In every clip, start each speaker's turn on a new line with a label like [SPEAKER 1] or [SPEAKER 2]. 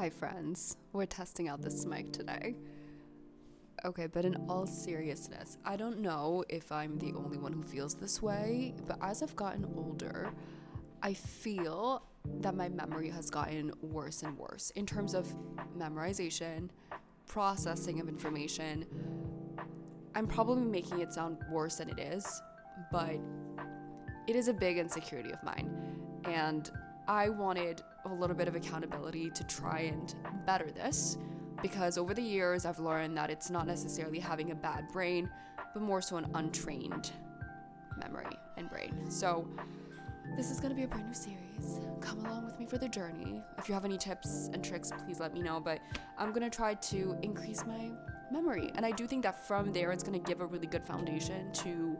[SPEAKER 1] Hi friends, we're testing out this mic today. Okay, but in all seriousness, I don't know if I'm the only one who feels this way, but as I've gotten older, I feel that my memory has gotten worse and worse in terms of memorization, processing of information. I'm probably making it sound worse than it is, but it is a big insecurity of mine. And I wanted a little bit of accountability to try and better this because over the years I've learned that it's not necessarily having a bad brain, but more so an untrained memory and brain. So this is going to be a brand new series. Come along with me for the journey. If you have any tips and tricks, please let me know, but I'm going to try to increase my memory. And I do think that from there it's going to give a really good foundation to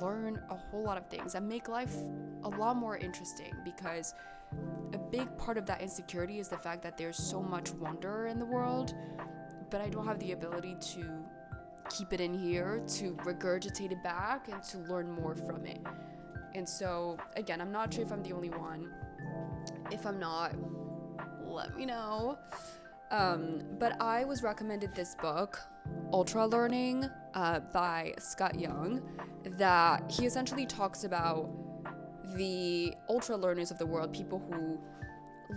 [SPEAKER 1] learn a whole lot of things and make life a lot more interesting, because a big part of that insecurity is the fact that there's so much wonder in the world, but I don't have the ability to keep it in here, to regurgitate it back and to learn more from it. And so again, I'm not sure if I'm the only one. If I'm not, let me know. But I was recommended this book, Ultra Learning, by Scott Young, that he essentially talks about the ultra learners of the world, people who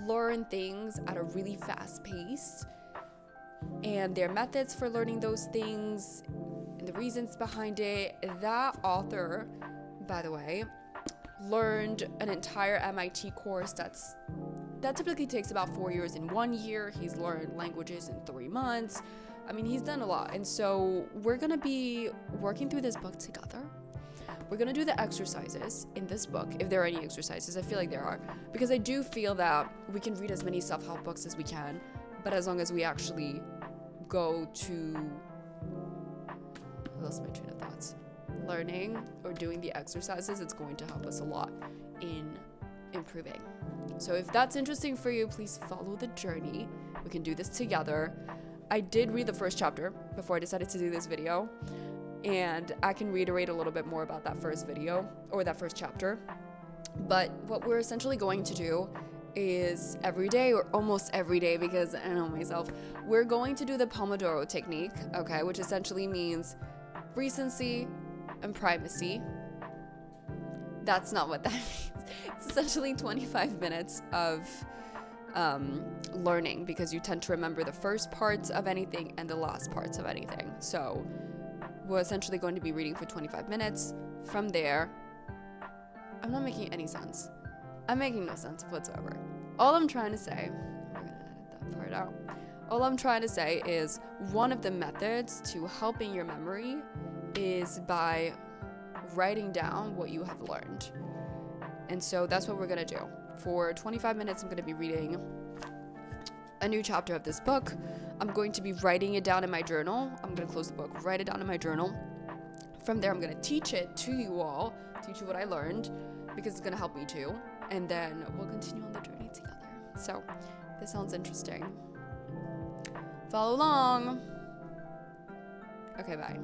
[SPEAKER 1] learn things at a really fast pace, and their methods for learning those things and the reasons behind it. That author, by the way, learned an entire MIT course that typically takes about 4 years in 1 year. He's learned languages in 3 months. I mean, he's done a lot. And so we're going to be working through this book together. We're going to do the exercises in this book, if there are any exercises. I feel like there are, because I do feel that we can read as many self-help books as we can, but as long as we actually go to, I lost my train of thoughts, learning or doing the exercises, it's going to help us a lot in improving. So if that's interesting for you, please follow the journey. We can do this together. I did read the first chapter before I decided to do this video, and I can reiterate a little bit more about that first video or that first chapter. But what we're essentially going to do is every day, or almost every day, because I know myself, we're going to do the Pomodoro technique, okay, which essentially means recency and primacy. That's not what that means. It's essentially 25 minutes of learning, because you tend to remember the first parts of anything and the last parts of anything. So we're essentially going to be reading for 25 minutes. From there, I'm not making any sense. I'm making no sense whatsoever. All I'm trying to say, we're gonna edit that part out. All I'm trying to say is one of the methods to helping your memory is by writing down what you have learned. And so that's what we're gonna do. For 25 minutes, I'm gonna be reading a new chapter of this book. I'm going to be writing it down in my journal. I'm gonna close the book, write it down in my journal. From there, I'm gonna teach it to you all, teach you what I learned, because it's gonna help me too. And then we'll continue on the journey together. So this sounds interesting. Follow along. Okay, bye.